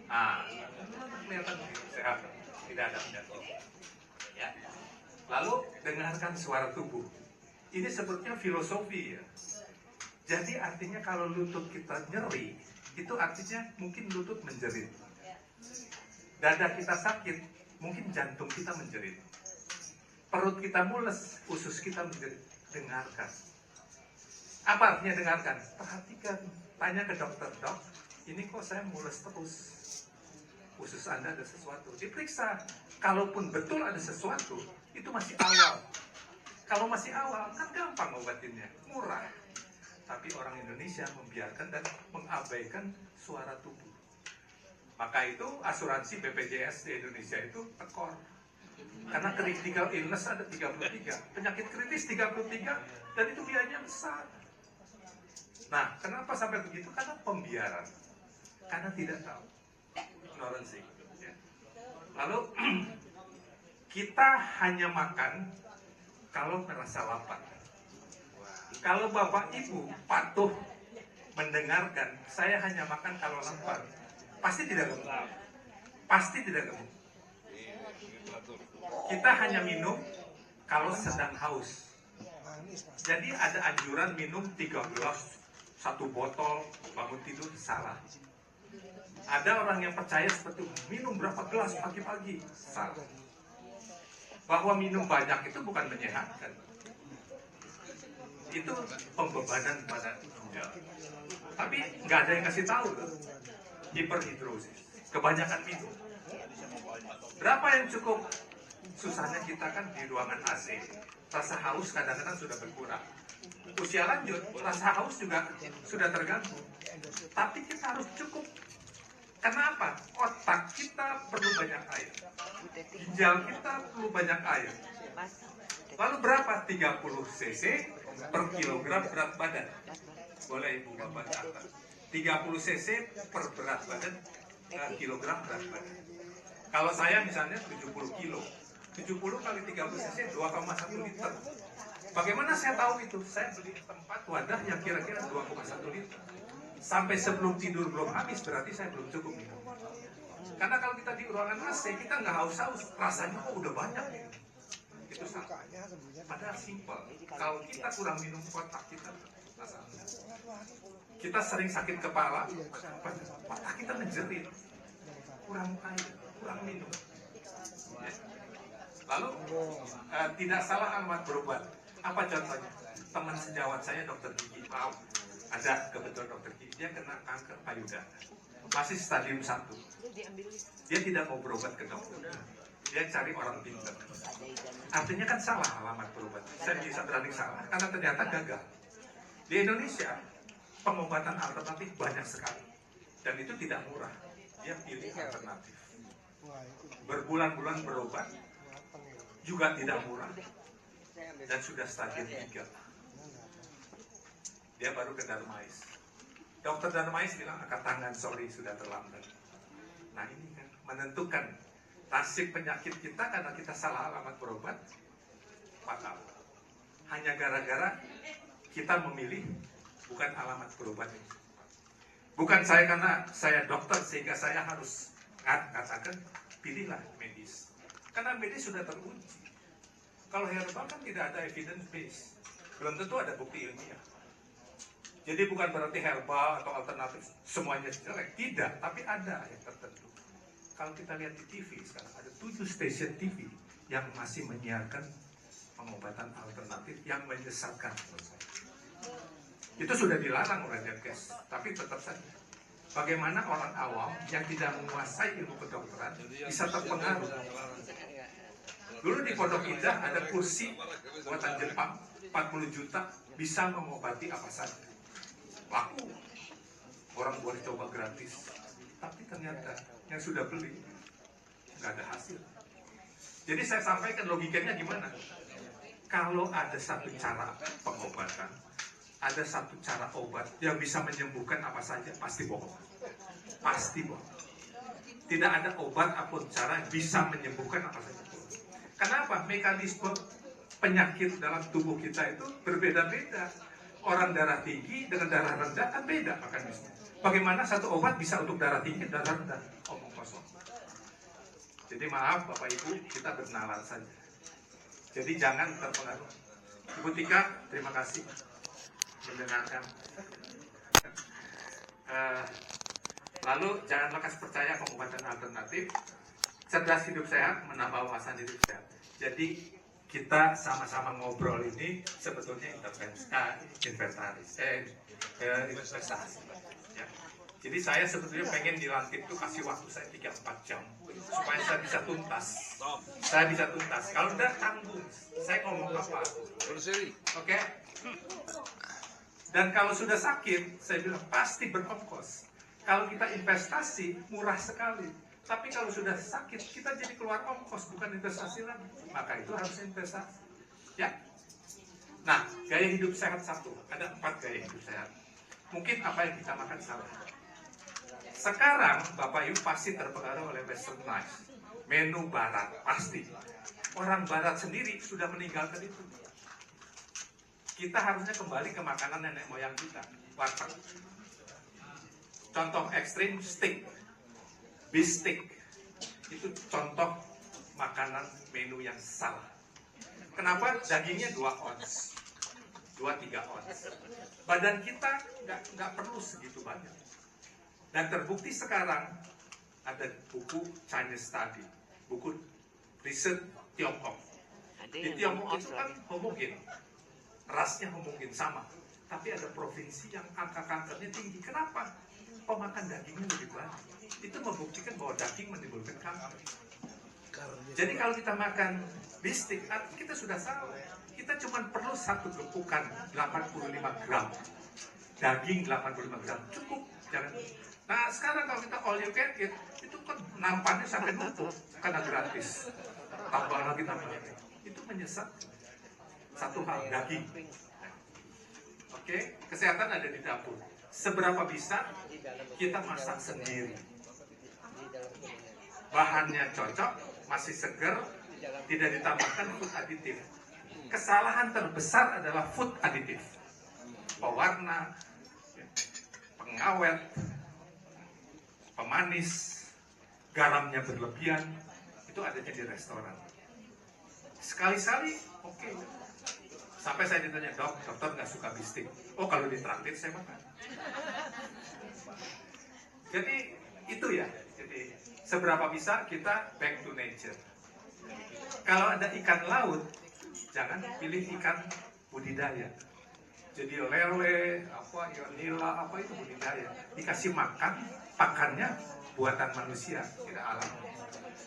Ah, kelihatan sehat, tidak ada penyakit. Ya. Lalu dengarkan suara tubuh. Ini sebetulnya filosofi ya. Jadi artinya kalau lutut kita nyeri, itu artinya mungkin lutut menjerit. Dada kita sakit, mungkin jantung kita menjerit. Perut kita mules, usus kita menjerit. Dengarkan. Apa artinya dengarkan? Perhatikan, tanya ke dokter, dok, ini kok saya mules terus. Usus Anda ada sesuatu, diperiksa. Kalaupun betul ada sesuatu, itu masih awal. Kalau masih awal, kan gampang obatinnya, murah. Tapi orang Indonesia membiarkan dan mengabaikan suara tubuh. Maka itu asuransi BPJS di Indonesia itu tekor. Karena critical illness ada 33, penyakit kritis 33, dan itu biayanya besar. Nah, kenapa sampai begitu? Karena pembiaran. Karena tidak tahu. Ignorancy. Ya. Lalu, kita hanya makan kalau merasa lapar. Kalau Bapak Ibu patuh mendengarkan, saya hanya makan kalau lapar, pasti tidak gemuk. Pasti tidak gemuk. Kita hanya minum kalau sedang haus. Jadi ada anjuran minum 3 gelas, 1 botol, bangun tidur, salah. Ada orang yang percaya seperti minum berapa gelas pagi-pagi, salah. Bahwa minum banyak itu bukan menyehatkan. Itu pembebanan pada ginjal. Tapi nggak ada yang kasih tahu loh. Hiperhidrosis, kebanyakan minum. Berapa yang cukup? Susahnya kita kan di ruangan AC. Rasa haus kadang-kadang sudah berkurang. Usia lanjut, rasa haus juga sudah terganggu. Tapi kita harus cukup. Kenapa? Otak kita perlu banyak air. Ginjal kita perlu banyak air. Lalu berapa? 30 cc per kilogram berat badan. Boleh Ibu Bapak catat. 30 cc per berat badan kilogram berat badan. Kalau saya misalnya 70 kilo, 70 kali 30 cc 2,1 liter. Bagaimana saya tahu itu? Saya beli tempat wadah yang kira-kira 2,1 liter. Sampai sebelum tidur belum habis, berarti saya belum cukup minum. Karena kalau kita di ruangan AC, kita nggak haus-haus, rasanya kok udah banyak gitu. Itu salah. Padahal simpel. Kalau kita kurang minum, otak kita rasanya. Kita sering sakit kepala, otak kita menjerit. Kurang air, kurang minum. Ya. Lalu tidak salah alamat berobat. Apa contohnya? Teman sejawat saya dokter gigi, maaf, ada kebetulan dokter gigi, dia kena kanker payudara, masih stadium 1. Dia tidak mau berobat ke dokter, dia cari orang pintar. Artinya kan salah alamat berobat. Saya bisa berani salah karena ternyata gagal. Di Indonesia pengobatan alternatif banyak sekali dan itu tidak murah. Dia pilih alternatif. Berbulan-bulan berobat juga tidak murah dan sudah stadium 3. Dia baru ke Darmais. Dokter Darmais bilang angkat tangan, sorry sudah terlambat. Nah ini kan menentukan nasib penyakit kita karena kita salah alamat berobat, fatal. Hanya gara-gara kita memilih bukan alamat berobat ini. Bukan saya karena saya dokter sehingga saya harus katakan pilihlah medis. Karena medis sudah teruji. Kalau herbal kan tidak ada evidence base, belum tentu ada bukti ilmiah. Jadi bukan berarti herbal atau alternatif semuanya jelek, tidak, tapi ada yang tertentu. Kalau kita lihat di TV sekarang ada 7 stasiun TV yang masih menyiarkan pengobatan alternatif yang menyesatkan menurut saya. Itu sudah dilarang oleh Dinkes, tapi tetap saja. Bagaimana orang awam yang tidak menguasai ilmu kedokteran bisa terpengaruh? Dulu di Pondok Indah ada kursi buatan Jepang 40 juta bisa mengobati apa saja. Laku, orang boleh coba gratis, tapi ternyata yang sudah beli nggak ada hasil. Jadi saya sampaikan logikanya gimana? Kalau ada satu cara pengobatan, ada satu cara obat yang bisa menyembuhkan apa saja, pasti bohong. Pasti bohong. Tidak ada obat apapun cara yang bisa menyembuhkan apa saja. Kenapa? Mekanisme penyakit dalam tubuh kita itu berbeda-beda. Orang darah tinggi dengan darah rendah kan beda mekanisme. Bagaimana satu obat bisa untuk darah tinggi dan darah rendah? Omong kosong. Jadi maaf Bapak Ibu, kita bernalar saja. Jadi jangan terpengaruh. Ibu Tika, terima kasih mendengarkan. Lalu jangan lekas percaya pengobatan alternatif. Cerdas hidup sehat menambah wawasan hidup sehat. Jadi kita sama-sama ngobrol ini sebetulnya investasi. Ya. Jadi saya sebetulnya pengen dilantik itu kasih waktu saya 3-4 jam supaya saya bisa tuntas. Saya bisa tuntas. Kalau udah tanggung, saya ngomong apa? Oke? Dan kalau sudah sakit, saya bilang pasti berongkos. Kalau kita investasi murah sekali. Tapi kalau sudah sakit, kita jadi keluar ongkos, bukan investasi lagi. Maka itu harus investasi. Ya. Nah, gaya hidup sehat satu. Ada 4 gaya hidup sehat. Mungkin apa yang kita makan salah. Sekarang Bapak Ibu pasti terpengaruh oleh westernized. Menu barat, pasti. Orang barat sendiri sudah meninggalkan itu. Kita harusnya kembali ke makanan nenek moyang kita. Warteg. Contoh ekstrim, steak. Beef steak. Itu contoh makanan menu yang salah. Kenapa? Dagingnya 2 ons. 2-3 ons. Badan kita nggak perlu segitu banyak. Dan terbukti sekarang ada buku Chinese Study, buku riset Tiongkok. Di Tiongkok itu kan homogen, rasnya homogen sama. Tapi ada provinsi yang angka kankernya tinggi. Kenapa? Pemakan dagingnya lebih banyak. Itu membuktikan bahwa daging menimbulkan kanker. Jadi kalau kita makan bistik, kita sudah salah. Kita cuma perlu 1 gepukan 85 gram. Daging 85 gram, cukup. Jangan. Nah sekarang kalau kita all you can eat, itu kan nampannya sampai nutup karena gratis. Tambah lagi. Itu menyesat. Satu hal, daging. Oke, kesehatan ada di dapur. Seberapa bisa kita masak sendiri. Bahannya cocok, masih segar, tidak ditambahkan food additif. Kesalahan terbesar adalah food additif. Pewarna, pengawet, pemanis, garamnya berlebihan, itu adanya di restoran. Sekali-sekali, oke. Sampai saya ditanya, dokter nggak suka bistik. Oh, kalau ditraktir saya makan. Jadi, itu ya. Jadi, seberapa bisa kita back to nature. Kalau ada ikan laut, jangan pilih ikan budidaya. Jadi lele, nila, itu budidaya. Dikasih makan, pakannya buatan manusia, tidak alami.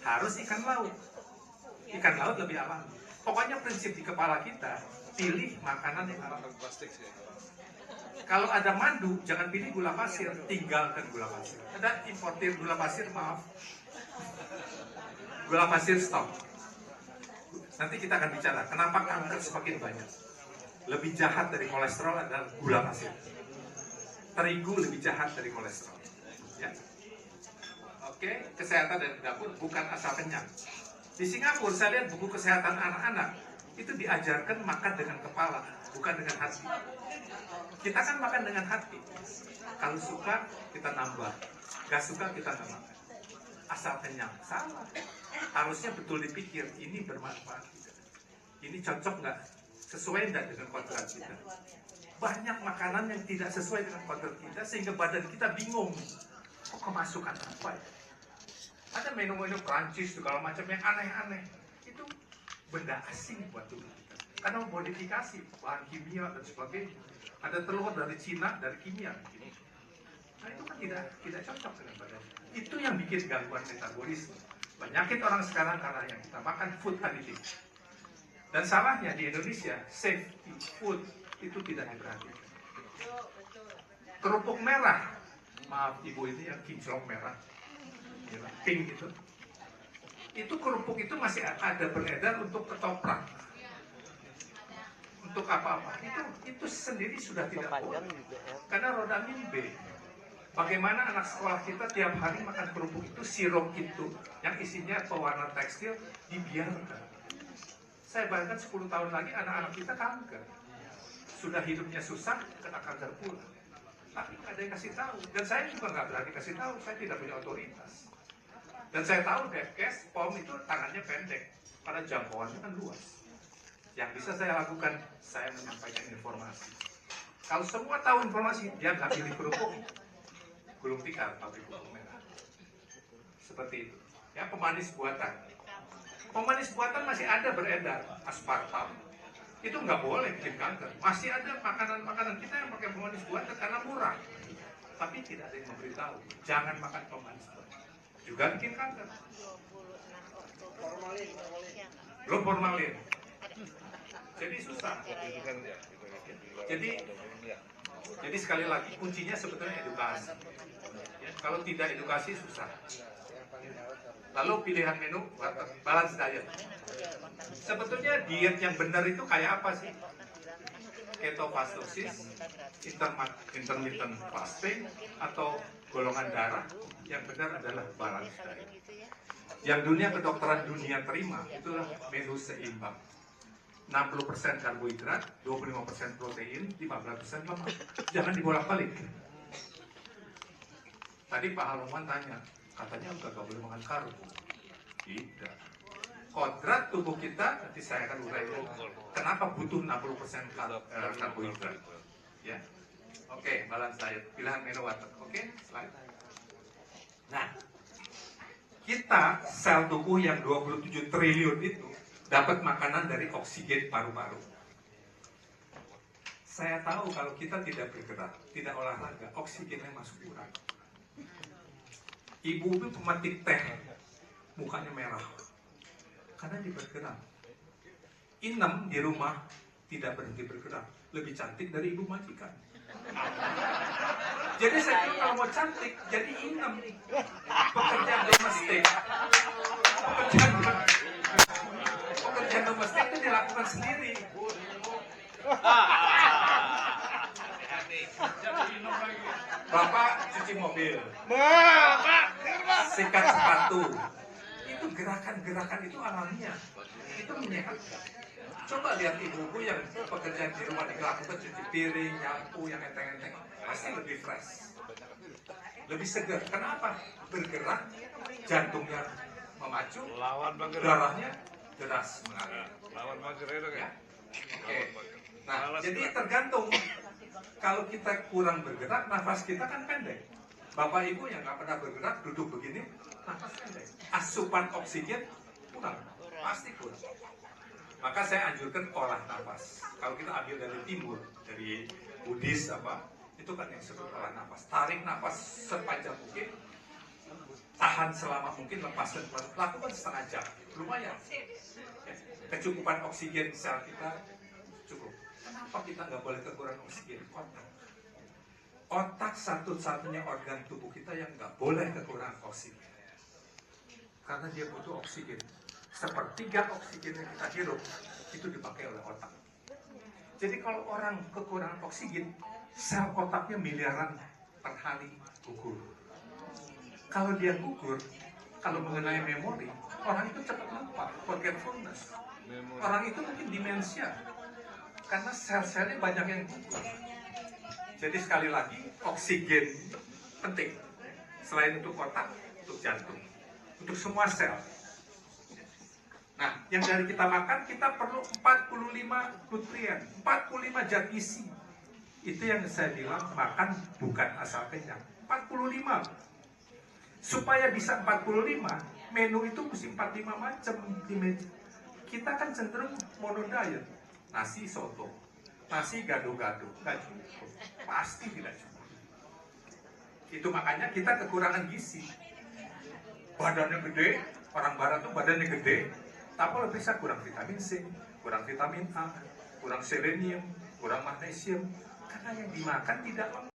Harus ikan laut. Ikan laut lebih alami. Pokoknya prinsip di kepala kita, pilih makanan yang alami. Kalau ada madu, jangan pilih gula pasir, tinggalkan gula pasir. Ada importir gula pasir, maaf. Gula pasir stop. Nanti kita akan bicara, kenapa kanker semakin banyak. Lebih jahat dari kolesterol adalah gula pasir. Terigu lebih jahat dari kolesterol. Ya. Oke, kesehatan dari dapur bukan asal kenyang. Di Singapura saya lihat buku kesehatan anak-anak itu diajarkan makan dengan kepala, bukan dengan hati. Kita kan makan dengan hati. Kalau suka kita nambah, gak suka kita nggak makan. Asal kenyang, salah. Harusnya betul dipikir, ini bermanfaat. Ini cocok nggak? Sesuai nggak dengan kodrat kita? Banyak makanan yang tidak sesuai dengan kodrat kita sehingga badan kita bingung. Kok kemasukan apa ya? Ada menu-menu Prancis segala macam yang aneh-aneh. Itu benda asing buat tubuh kita. Karena modifikasi bahan kimia dan sebagainya. Ada telur dari Cina, dari kimia. Nah itu kan tidak cocok dengan badan. Itu yang bikin gangguan metabolisme. Penyakit orang sekarang karena yang kita makan food additif. Dan salahnya di Indonesia, safety food itu tidak diperhatikan. Kerupuk merah, maaf ibu ini yang kinclong merah, pink itu kerupuk itu masih ada beredar untuk ketoprak, untuk apa-apa. Itu sendiri sudah tidak boleh, karena rodamin B. Bagaimana anak sekolah kita tiap hari makan kerupuk itu, sirup itu, yang isinya pewarna tekstil, dibiarkan. Saya bayangkan 10 tahun lagi anak-anak kita kanker. sudah hidupnya susah, kena kanker pula. Tapi nggak ada yang kasih tahu. Dan saya juga nggak berani kasih tahu, saya tidak punya otoritas. Dan saya tahu Depkes, POM itu tangannya pendek, karena jangkauannya kan luas. Yang bisa saya lakukan, saya menyampaikan informasi. Kalau semua tahu informasi, dia nggak pilih kerupuk, gulung tikar, pabrik kerupuk merah. Seperti itu. Ya, pemanis buatan. Pemanis buatan masih ada beredar, aspartam. Itu nggak boleh bikin kanker. Masih ada makanan-makanan kita yang pakai pemanis buatan karena murah. Tapi tidak ada yang memberitahu, jangan makan pemanis buatan. Juga bikin kanker. Belum formalin. Jadi susah. Jadi sekali lagi kuncinya sebetulnya edukasi. Ya, kalau tidak edukasi susah. Lalu pilihan menu balance diet. Sebetulnya diet yang benar itu kayak apa sih? Ketofastosis, intermittent fasting, atau golongan darah. Yang benar adalah balance diet. Yang dunia kedokteran dunia terima itulah menu seimbang. 60% karbohidrat, 25% protein, 15% lemak. Jangan dibolak-balik. Tadi Pak Haloman tanya, katanya nggak boleh makan karbo. Tidak. Kodrat tubuh kita, nanti saya akan uraikan kenapa butuh 60% karbohidrat. Ya, oke, balance diet, pilihan menu water. Oke, slide. Nah, kita sel tubuh yang 27 triliun itu dapat makanan dari oksigen paru-paru. Saya tahu kalau kita tidak bergerak, tidak olahraga, oksigennya masuk kurang. Ibu itu pemetik teh, mukanya merah, karena dia bergerak. Inem di rumah tidak berhenti bergerak, lebih cantik dari ibu majikan. Jadi saya bilang kalau mau cantik, jadi inem. Pekerjaan domestik, pekerjaan domestik itu dilakukan sendiri. Bapak cuci mobil, sikat sepatu, itu gerakan-gerakan itu alamiah, itu menyehatkan. Coba lihat ibu-ibu yang pekerjaan di rumah dilakukan, cuci piring, nyapu, yang enteng-enteng, pasti lebih fresh, lebih segar. Kenapa? Bergerak, jantungnya memacu, darahnya deras mengalir. Ya? Oke. Nah, jadi tergantung. Kalau kita kurang bergerak, nafas kita kan pendek. Bapak Ibu yang nggak pernah bergerak, duduk begini, nafas pendek. Asupan oksigen kurang, pasti kurang. Maka saya anjurkan olah nafas. Kalau kita ambil dari timur, dari Buddhis itu kan yang disebut olah nafas. Tarik nafas sepanjang mungkin, tahan selama mungkin, lepaskan pelan. Lakukan setengah jam, lumayan. Ya, kecukupan oksigen sel kita cukup. Kenapa kita nggak boleh kekurangan oksigen? Otak satu-satunya organ tubuh kita yang nggak boleh kekurangan oksigen. Karena dia butuh oksigen. Sepertiga oksigen yang kita hirup itu dipakai oleh otak. Jadi kalau orang kekurangan oksigen, sel otaknya miliaran per hari gugur. Kalau dia gugur, kalau mengenai memori, orang itu cepat lupa, forgetfulness. Orang itu mungkin demensia, karena sel-selnya banyak yang gugur. Jadi sekali lagi, oksigen penting. Selain untuk otak, untuk jantung, untuk semua sel. Nah, yang dari kita makan, kita perlu 45 nutrien, 45 zat gizi. Itu yang saya bilang, makan bukan asal kenyang. 45. Supaya bisa 45, menu itu mesti 45 macam di meja. Kita kan cenderung mono diet. Nasi soto, nasi gado-gado, nggak cukup. Pasti tidak cukup. Itu makanya kita kekurangan gizi. Badannya gede, orang barat tuh badannya gede, tapi bisa kurang vitamin C, kurang vitamin A, kurang selenium, kurang magnesium. Karena yang dimakan tidak lengkap.